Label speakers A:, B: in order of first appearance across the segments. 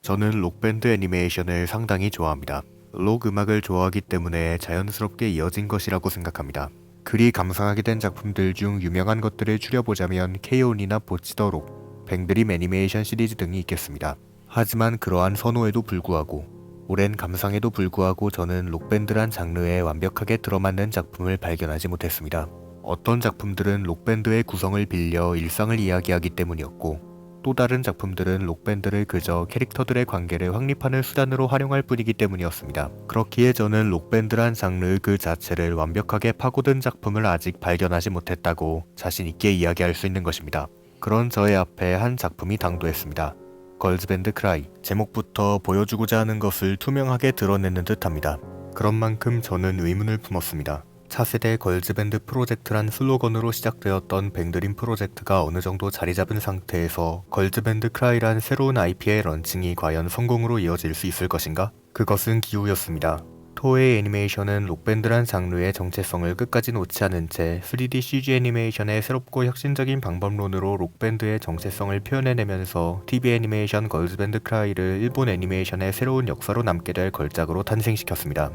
A: 저는 록밴드 애니메이션을 상당히 좋아합니다. 록 음악을 좋아하기 때문에 자연스럽게 이어진 것이라고 생각합니다. 그리 감상하게 된 작품들 중 유명한 것들을 추려보자면 K-ON이나 보치 더 록, 뱅드림 애니메이션 시리즈 등이 있겠습니다. 하지만 그러한 선호에도 불구하고 오랜 감상에도 불구하고 저는 록밴드란 장르에 완벽하게 들어맞는 작품을 발견하지 못했습니다. 어떤 작품들은 록밴드의 구성을 빌려 일상을 이야기하기 때문이었고 또 다른 작품들은 록밴드를 그저 캐릭터들의 관계를 확립하는 수단으로 활용할 뿐이기 때문이었습니다. 그렇기에 저는 록밴드란 장르 그 자체를 완벽하게 파고든 작품을 아직 발견하지 못했다고 자신있게 이야기할 수 있는 것입니다. 그런 저의 앞에 한 작품이 당도했습니다. 걸즈밴드 크라이. 제목부터 보여주고자 하는 것을 투명하게 드러내는 듯합니다. 그런 만큼 저는 의문을 품었습니다. 차세대 걸즈밴드 프로젝트란 슬로건으로 시작되었던 뱅드림 프로젝트가 어느 정도 자리 잡은 상태에서 걸즈밴드 크라이란 새로운 IP의 런칭이 과연 성공으로 이어질 수 있을 것인가? 그것은 기우였습니다. 토ei 애니메이션은 록밴드란 장르의 정체성을 끝까지 놓지 않은 채 3D CG 애니메이션의 새롭고 혁신적인 방법론으로 록밴드의 정체성을 표현해내면서 TV 애니메이션 걸즈밴드 크라이를 일본 애니메이션의 새로운 역사로 남게 될 걸작으로 탄생시켰습니다.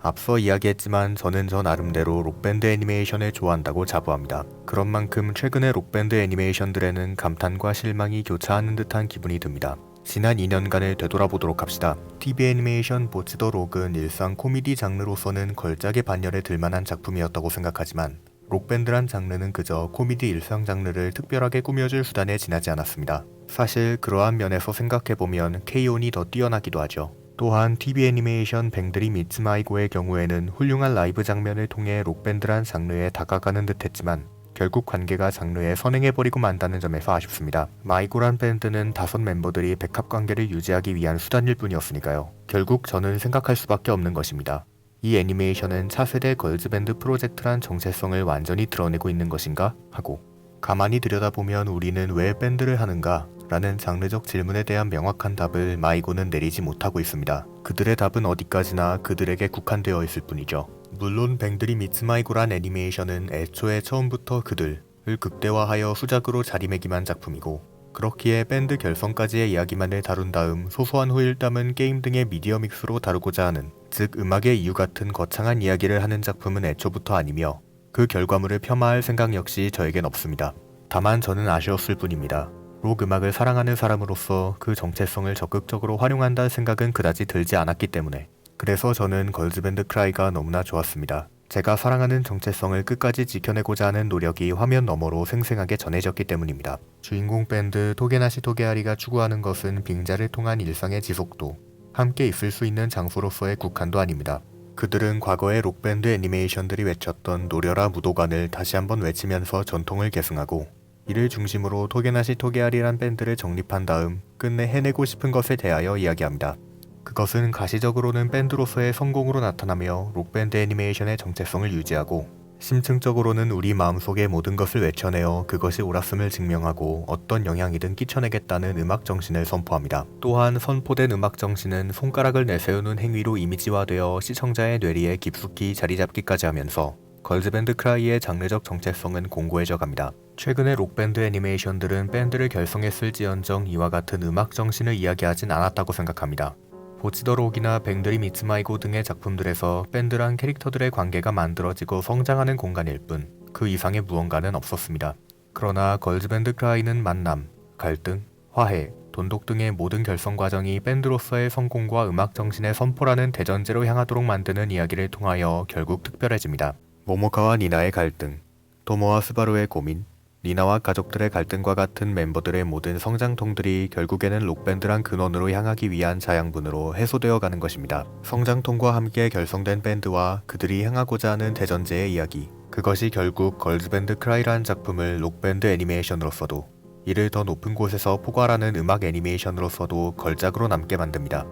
A: 앞서 이야기했지만 저는 저 나름대로 록밴드 애니메이션을 좋아한다고 자부합니다. 그런 만큼 최근의 록밴드 애니메이션들에는 감탄과 실망이 교차하는 듯한 기분이 듭니다. 지난 2년간을 되돌아보도록 합시다. TV 애니메이션 보치 더 록은 일상 코미디 장르로서는 걸작의 반열에 들만한 작품이었다고 생각하지만 록밴드란 장르는 그저 코미디 일상 장르를 특별하게 꾸며줄 수단에 지나지 않았습니다. 사실 그러한 면에서 생각해보면 K-ON이 더 뛰어나기도 하죠. 또한 TV 애니메이션 뱅드림 이츠 마이고의 경우에는 훌륭한 라이브 장면을 통해 록밴드란 장르에 다가가는 듯했지만 결국 관계가 장르에 선행해버리고 만다는 점에서 아쉽습니다. 마이고란 밴드는 5멤버들이 백합관계를 유지하기 위한 수단일 뿐이었으니까요. 결국 저는 생각할 수밖에 없는 것입니다. 이 애니메이션은 차세대 걸즈밴드 프로젝트란 정체성을 완전히 드러내고 있는 것인가? 하고 가만히 들여다보면 우리는 왜 밴드를 하는가? 라는 장르적 질문에 대한 명확한 답을 마이고는 내리지 못하고 있습니다. 그들의 답은 어디까지나 그들에게 국한되어 있을 뿐이죠. 물론 뱅드림 이츠 마이고란 애니메이션은 애초에 처음부터 그들을 극대화하여 수작으로 자리매김한 작품이고 그렇기에 밴드 결성까지의 이야기만을 다룬 다음 소소한 호일 담은 게임 등의 미디어 믹스로 다루고자 하는 즉 음악의 이유 같은 거창한 이야기를 하는 작품은 애초부터 아니며 그 결과물을 폄하할 생각 역시 저에겐 없습니다. 다만 저는 아쉬웠을 뿐입니다. 록 음악을 사랑하는 사람으로서 그 정체성을 적극적으로 활용한다는 생각은 그다지 들지 않았기 때문에 그래서 저는 걸즈밴드 크라이가 너무나 좋았습니다. 제가 사랑하는 정체성을 끝까지 지켜내고자 하는 노력이 화면 너머로 생생하게 전해졌기 때문입니다. 주인공 밴드 토게나시 토게아리가 추구하는 것은 빙자를 통한 일상의 지속도, 함께 있을 수 있는 장소로서의 국한도 아닙니다. 그들은 과거의 록밴드 애니메이션들이 외쳤던 노려라 무도관을 다시 한번 외치면서 전통을 계승하고 이를 중심으로 토게나시 토게아리란 밴드를 정립한 다음 끝내 해내고 싶은 것에 대하여 이야기합니다. 그것은 가시적으로는 밴드로서의 성공으로 나타나며 록밴드 애니메이션의 정체성을 유지하고 심층적으로는 우리 마음속의 모든 것을 외쳐내어 그것이 옳았음을 증명하고 어떤 영향이든 끼쳐내겠다는 음악 정신을 선포합니다. 또한 선포된 음악 정신은 손가락을 내세우는 행위로 이미지화되어 시청자의 뇌리에 깊숙이 자리잡기까지 하면서 걸즈밴드 크라이의 장르적 정체성은 공고해져 갑니다. 최근의 록밴드 애니메이션들은 밴드를 결성했을지언정 이와 같은 음악 정신을 이야기하진 않았다고 생각합니다. 보치 더 록이나 뱅드림 이츠 마이고 등의 작품들에서 밴드랑 캐릭터들의 관계가 만들어지고 성장하는 공간일 뿐 그 이상의 무언가는 없었습니다. 그러나 걸즈밴드 크라이는 만남, 갈등, 화해, 돈독 등의 모든 결성 과정이 밴드로서의 성공과 음악 정신의 선포라는 대전제로 향하도록 만드는 이야기를 통하여 결국 특별해집니다. 모모카와 니나의 갈등, 토모와 스바루의 고민, 니나와 가족들의 갈등과 같은 멤버들의 모든 성장통들이 결국에는 록밴드란 근원으로 향하기 위한 자양분으로 해소되어 가는 것입니다. 성장통과 함께 결성된 밴드와 그들이 향하고자 하는 대전제의 이야기, 그것이 결국 걸즈밴드 크라이라는 작품을 록밴드 애니메이션으로서도 이를 더 높은 곳에서 포괄하는 음악 애니메이션으로서도 걸작으로 남게 만듭니다.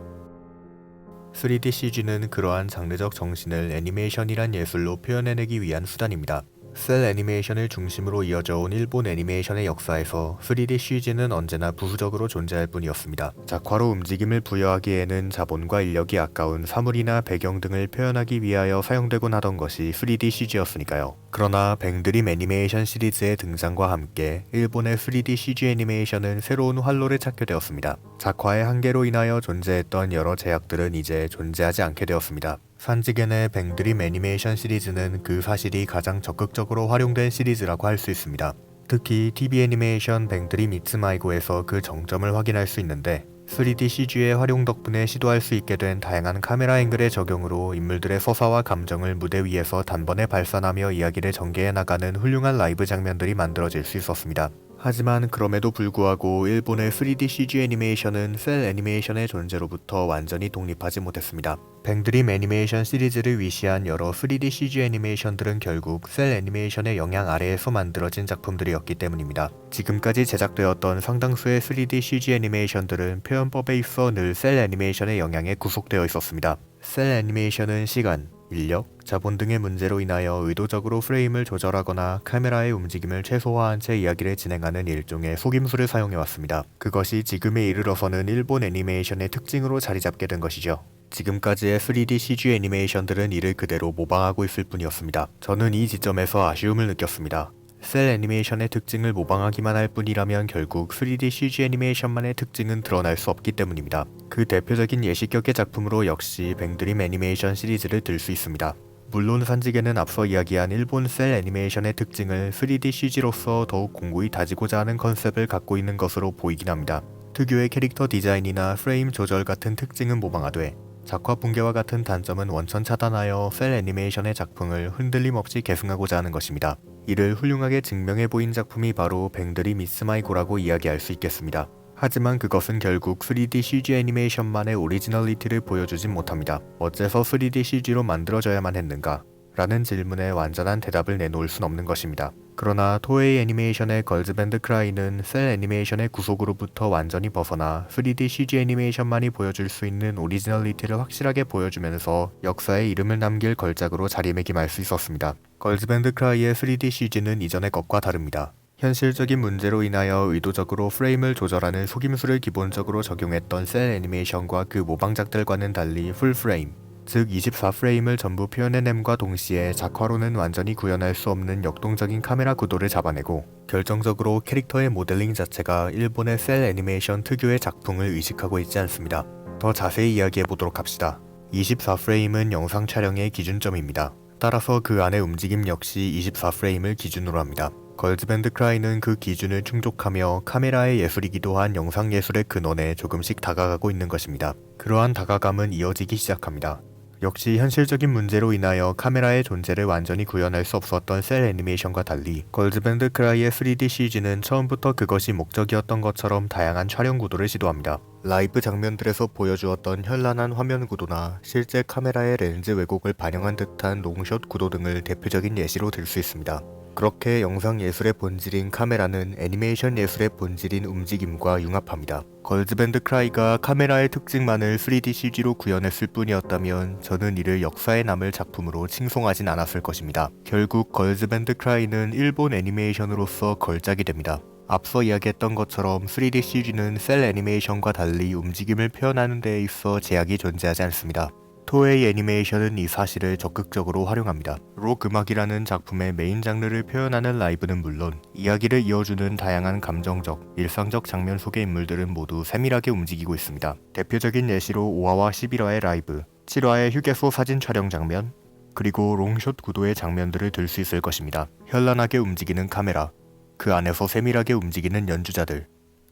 A: 3D CG는 그러한 장르적 정신을 애니메이션이란 예술로 표현해내기 위한 수단입니다. 셀 애니메이션을 중심으로 이어져 온 일본 애니메이션의 역사에서 3D CG는 언제나 부수적으로 존재할 뿐이었습니다. 작화로 움직임을 부여하기에는 자본과 인력이 아까운 사물이나 배경 등을 표현하기 위하여 사용되곤 하던 것이 3D CG였으니까요. 그러나 뱅드림 애니메이션 시리즈의 등장과 함께 일본의 3D CG 애니메이션은 새로운 활로를 찾게 되었습니다. 작화의 한계로 인하여 존재했던 여러 제약들은 이제 존재하지 않게 되었습니다. 산지겐의 뱅드림 애니메이션 시리즈는 그 사실이 가장 적극적으로 활용된 시리즈라고 할 수 있습니다. 특히 TV 애니메이션 뱅드림 이츠 마이고에서 그 정점을 확인할 수 있는데 3D CG의 활용 덕분에 시도할 수 있게 된 다양한 카메라 앵글의 적용으로 인물들의 서사와 감정을 무대 위에서 단번에 발산하며 이야기를 전개해 나가는 훌륭한 라이브 장면들이 만들어질 수 있었습니다. 하지만 그럼에도 불구하고 일본의 3D CG 애니메이션은 셀 애니메이션의 존재로부터 완전히 독립하지 못했습니다. 뱅드림 애니메이션 시리즈를 위시한 여러 3D CG 애니메이션들은 결국 셀 애니메이션의 영향 아래에서 만들어진 작품들이었기 때문입니다. 지금까지 제작되었던 상당수의 3D CG 애니메이션들은 표현법에 있어 늘 셀 애니메이션의 영향에 구속되어 있었습니다. 셀 애니메이션은 시간, 인력, 자본 등의 문제로 인하여 의도적으로 프레임을 조절하거나 카메라의 움직임을 최소화한 채 이야기를 진행하는 일종의 속임수를 사용해왔습니다. 그것이 지금에 이르러서는 일본 애니메이션의 특징으로 자리잡게 된 것이죠. 지금까지의 3D CG 애니메이션들은 이를 그대로 모방하고 있을 뿐이었습니다. 저는 이 지점에서 아쉬움을 느꼈습니다. 셀 애니메이션의 특징을 모방하기만 할 뿐이라면 결국 3D CG 애니메이션만의 특징은 드러날 수 없기 때문입니다. 그 대표적인 예시격의 작품으로 역시 뱅드림 애니메이션 시리즈를 들 수 있습니다. 물론 산지게는 앞서 이야기한 일본 셀 애니메이션의 특징을 3D CG로서 더욱 공고히 다지고자 하는 컨셉을 갖고 있는 것으로 보이긴 합니다. 특유의 캐릭터 디자인이나 프레임 조절 같은 특징은 모방하되 작화 붕괴와 같은 단점은 원천 차단하여 셀 애니메이션의 작품을 흔들림 없이 계승하고자 하는 것입니다. 이를 훌륭하게 증명해 보인 작품이 바로 뱅드림 이츠 마이고라고 이야기할 수 있겠습니다. 하지만 그것은 결국 3D CG 애니메이션만의 오리지널리티를 보여주진 못합니다. 어째서 3D CG로 만들어져야만 했는가? 라는 질문에 완전한 대답을 내놓을 순 없는 것입니다. 그러나 토에이 애니메이션의 걸즈밴드 크라이는 셀 애니메이션의 구속으로부터 완전히 벗어나 3D CG 애니메이션만이 보여줄 수 있는 오리지널리티를 확실하게 보여주면서 역사에 이름을 남길 걸작으로 자리매김할 수 있었습니다. 걸즈밴드 크라이의 3D CG는 이전의 것과 다릅니다. 현실적인 문제로 인하여 의도적으로 프레임을 조절하는 속임수를 기본적으로 적용했던 셀 애니메이션과 그 모방작들과는 달리 풀프레임, 즉 24프레임을 전부 표현해냄과 동시에 작화로는 완전히 구현할 수 없는 역동적인 카메라 구도를 잡아내고 결정적으로 캐릭터의 모델링 자체가 일본의 셀 애니메이션 특유의 작풍을 의식하고 있지 않습니다. 더 자세히 이야기해보도록 합시다. 24프레임은 영상 촬영의 기준점입니다. 따라서 그 안의 움직임 역시 24프레임을 기준으로 합니다. 걸즈밴드 크라이는 그 기준을 충족하며 카메라의 예술이기도 한 영상 예술의 근원에 조금씩 다가가고 있는 것입니다. 그러한 다가감은 이어지기 시작합니다. 역시 현실적인 문제로 인하여 카메라의 존재를 완전히 구현할 수 없었던 셀 애니메이션과 달리 걸즈밴드 크라이의 3D CG는 처음부터 그것이 목적이었던 것처럼 다양한 촬영 구도를 시도합니다. 라이브 장면들에서 보여주었던 현란한 화면 구도나 실제 카메라의 렌즈 왜곡을 반영한 듯한 롱숏 구도 등을 대표적인 예시로 들 수 있습니다. 그렇게 영상 예술의 본질인 카메라는 애니메이션 예술의 본질인 움직임과 융합합니다. 걸즈밴드 크라이가 카메라의 특징만을 3D CG로 구현했을 뿐이었다면 저는 이를 역사에 남을 작품으로 칭송하진 않았을 것입니다. 결국 걸즈밴드 크라이는 일본 애니메이션으로서 걸작이 됩니다. 앞서 이야기했던 것처럼 3D CG는 셀 애니메이션과 달리 움직임을 표현하는 데에 있어 제약이 존재하지 않습니다. 토에이 애니메이션은 이 사실을 적극적으로 활용합니다. 록 음악이라는 작품의 메인 장르를 표현하는 라이브는 물론 이야기를 이어주는 다양한 감정적, 일상적 장면 속의 인물들은 모두 세밀하게 움직이고 있습니다. 대표적인 예시로 5화와 11화의 라이브, 7화의 휴게소 사진 촬영 장면, 그리고 롱숏 구도의 장면들을 들 수 있을 것입니다. 현란하게 움직이는 카메라, 그 안에서 세밀하게 움직이는 연주자들,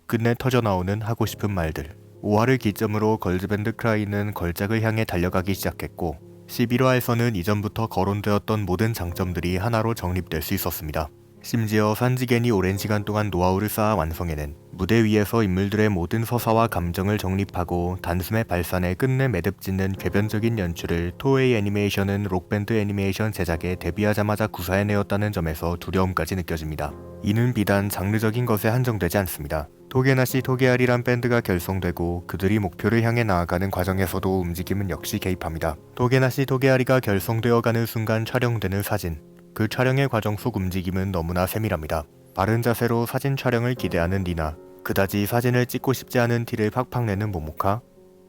A: 끝내 터져나오는 하고 싶은 말들. 5화를 기점으로 걸즈밴드 크라이는 걸작을 향해 달려가기 시작했고 11화에서는 이전부터 거론되었던 모든 장점들이 하나로 정립될 수 있었습니다. 심지어 산지겐이 오랜 시간 동안 노하우를 쌓아 완성해낸 무대 위에서 인물들의 모든 서사와 감정을 정립하고 단숨에 발산해 끝내 매듭짓는 궤변적인 연출을 토에이 애니메이션은 록밴드 애니메이션 제작에 데뷔하자마자 구사해내었다는 점에서 두려움까지 느껴집니다. 이는 비단 장르적인 것에 한정되지 않습니다. 토게나시 토게아리란 밴드가 결성되고 그들이 목표를 향해 나아가는 과정에서도 움직임은 역시 개입합니다. 토게나시 토게아리가 결성되어가는 순간 촬영되는 사진, 그 촬영의 과정 속 움직임은 너무나 세밀합니다. 바른 자세로 사진 촬영을 기대하는 리나, 그다지 사진을 찍고 싶지 않은 티를 팍팍 내는 모모카,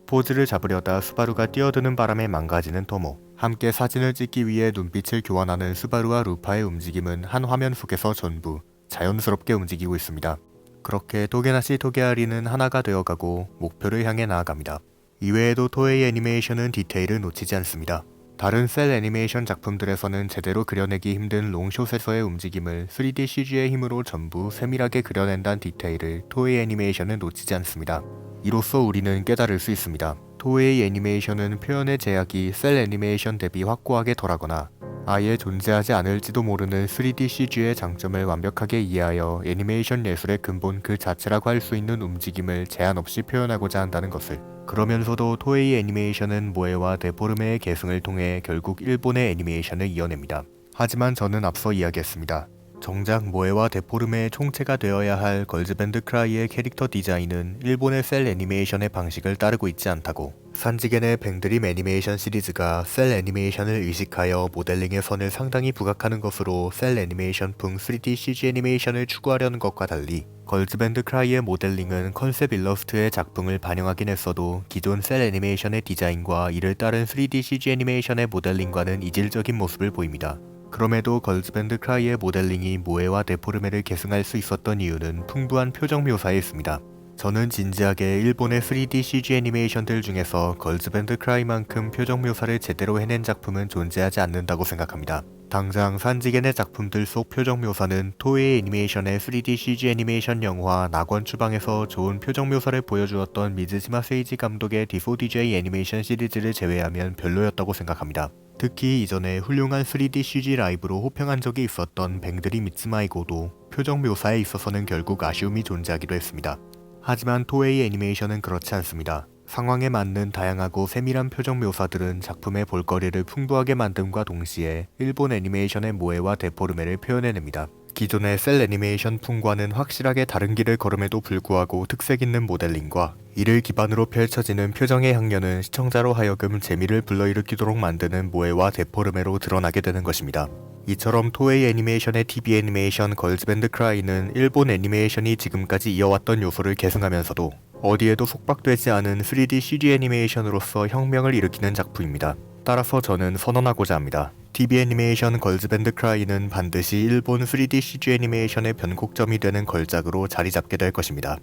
A: 포즈를 잡으려다 수바루가 뛰어드는 바람에 망가지는 토모, 함께 사진을 찍기 위해 눈빛을 교환하는 수바루와 루파의 움직임은 한 화면 속에서 전부 자연스럽게 움직이고 있습니다. 그렇게 토게나시 토게아리는 하나가 되어가고 목표를 향해 나아갑니다. 이외에도 토에이 애니메이션은 디테일을 놓치지 않습니다. 다른 셀 애니메이션 작품들에서는 제대로 그려내기 힘든 롱숏에서의 움직임을 3D CG의 힘으로 전부 세밀하게 그려낸다는 디테일을 토에이 애니메이션은 놓치지 않습니다. 이로써 우리는 깨달을 수 있습니다. 토에이 애니메이션은 표현의 제약이 셀 애니메이션 대비 확고하게 덜하거나 아예 존재하지 않을지도 모르는 3D CG의 장점을 완벽하게 이해하여 애니메이션 예술의 근본 그 자체라고 할 수 있는 움직임을 제한 없이 표현하고자 한다는 것을. 그러면서도 토에이 애니메이션은 모에와 데포르메의 계승을 통해 결국 일본의 애니메이션을 이어냅니다. 하지만 저는 앞서 이야기했습니다. 정작 모에와 데포르메의 총체가 되어야 할 걸즈밴드 크라이의 캐릭터 디자인은 일본의 셀 애니메이션의 방식을 따르고 있지 않다고. 산지겐의 뱅드림 애니메이션 시리즈가 셀 애니메이션을 의식하여 모델링의 선을 상당히 부각하는 것으로 셀 애니메이션풍 3D CG 애니메이션을 추구하려는 것과 달리 걸즈밴드 크라이의 모델링은 컨셉 일러스트의 작품을 반영하긴 했어도 기존 셀 애니메이션의 디자인과 이를 따른 3D CG 애니메이션의 모델링과는 이질적인 모습을 보입니다. 그럼에도 걸즈밴드 크라이의 모델링이 모에와 데포르메를 계승할 수 있었던 이유는 풍부한 표정 묘사에 있습니다. 저는 진지하게 일본의 3D CG 애니메이션들 중에서 걸즈밴드 크라이만큼 표정 묘사를 제대로 해낸 작품은 존재하지 않는다고 생각합니다. 당장 산지겐의 작품들 속 표정 묘사는 토에이 애니메이션의 3D CG 애니메이션 영화 낙원 추방에서 좋은 표정 묘사를 보여주었던 미즈시마 세이지 감독의 D4DJ 애니메이션 시리즈를 제외하면 별로였다고 생각합니다. 특히 이전에 훌륭한 3D CG 라이브로 호평한 적이 있었던 뱅드리 미츠마이고도 표정 묘사에 있어서는 결국 아쉬움이 존재하기도 했습니다. 하지만 토에이 애니메이션은 그렇지 않습니다. 상황에 맞는 다양하고 세밀한 표정 묘사들은 작품의 볼거리를 풍부하게 만듦과 동시에 일본 애니메이션의 모에와 데포르메를 표현해냅니다. 기존의 셀 애니메이션 풍과는 확실하게 다른 길을 걸음에도 불구하고 특색 있는 모델링과 이를 기반으로 펼쳐지는 표정의 향연은 시청자로 하여금 재미를 불러일으키도록 만드는 모에와 데포르메로 드러나게 되는 것입니다. 이처럼 토에이 애니메이션의 TV 애니메이션 걸즈밴드 크라이는 일본 애니메이션이 지금까지 이어왔던 요소를 계승하면서도 어디에도 속박되지 않은 3D CG 애니메이션으로서 혁명을 일으키는 작품입니다. 따라서 저는 선언하고자 합니다. TV 애니메이션 걸즈밴드 크라이는 반드시 일본 3D CG 애니메이션의 변곡점이 되는 걸작으로 자리잡게 될 것입니다.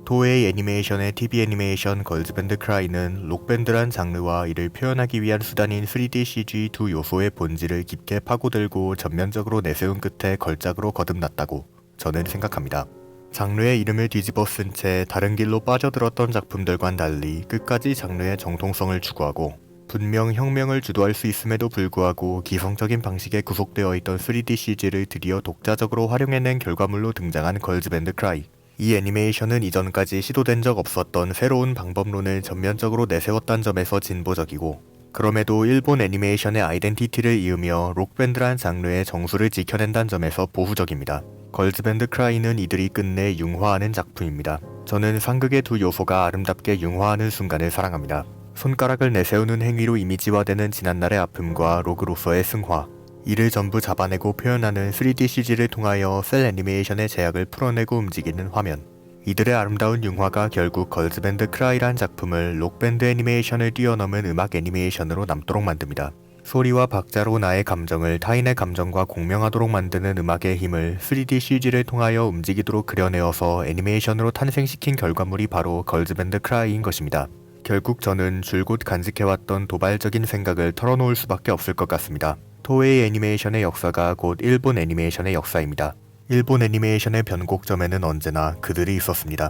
A: 토에이 애니메이션의 TV 애니메이션 걸즈밴드 크라이는 록밴드란 장르와 이를 표현하기 위한 수단인 3D CG 두 요소의 본질을 깊게 파고들고 전면적으로 내세운 끝에 걸작으로 거듭났다고 저는 생각합니다. 장르의 이름을 뒤집어 쓴 채 다른 길로 빠져들었던 작품들과는 달리 끝까지 장르의 정통성을 추구하고 분명 혁명을 주도할 수 있음에도 불구하고 기성적인 방식에 구속되어 있던 3D CG를 드디어 독자적으로 활용해낸 결과물로 등장한 걸즈밴드 크라이. 이 애니메이션은 이전까지 시도된 적 없었던 새로운 방법론을 전면적으로 내세웠다는 점에서 진보적이고 그럼에도 일본 애니메이션의 아이덴티티를 이으며 록밴드란 장르의 정수를 지켜낸다는 점에서 보수적입니다. 걸즈밴드 크라이는 이들이 끝내 융화하는 작품입니다. 저는 상극의 두 요소가 아름답게 융화하는 순간을 사랑합니다. 손가락을 내세우는 행위로 이미지화되는 지난날의 아픔과 로그로서의 승화, 이를 전부 잡아내고 표현하는 3D CG를 통하여 셀 애니메이션의 제약을 풀어내고 움직이는 화면, 이들의 아름다운 융화가 결국 걸즈밴드 크라이란 작품을 록밴드 애니메이션을 뛰어넘은 음악 애니메이션으로 남도록 만듭니다. 소리와 박자로 나의 감정을 타인의 감정과 공명하도록 만드는 음악의 힘을 3D CG를 통하여 움직이도록 그려내어서 애니메이션으로 탄생시킨 결과물이 바로 걸즈밴드 크라이인 것입니다. 결국 저는 줄곧 간직해왔던 도발적인 생각을 털어놓을 수밖에 없을 것 같습니다. 토에이 애니메이션의 역사가 곧 일본 애니메이션의 역사입니다. 일본 애니메이션의 변곡점에는 언제나 그들이 있었습니다.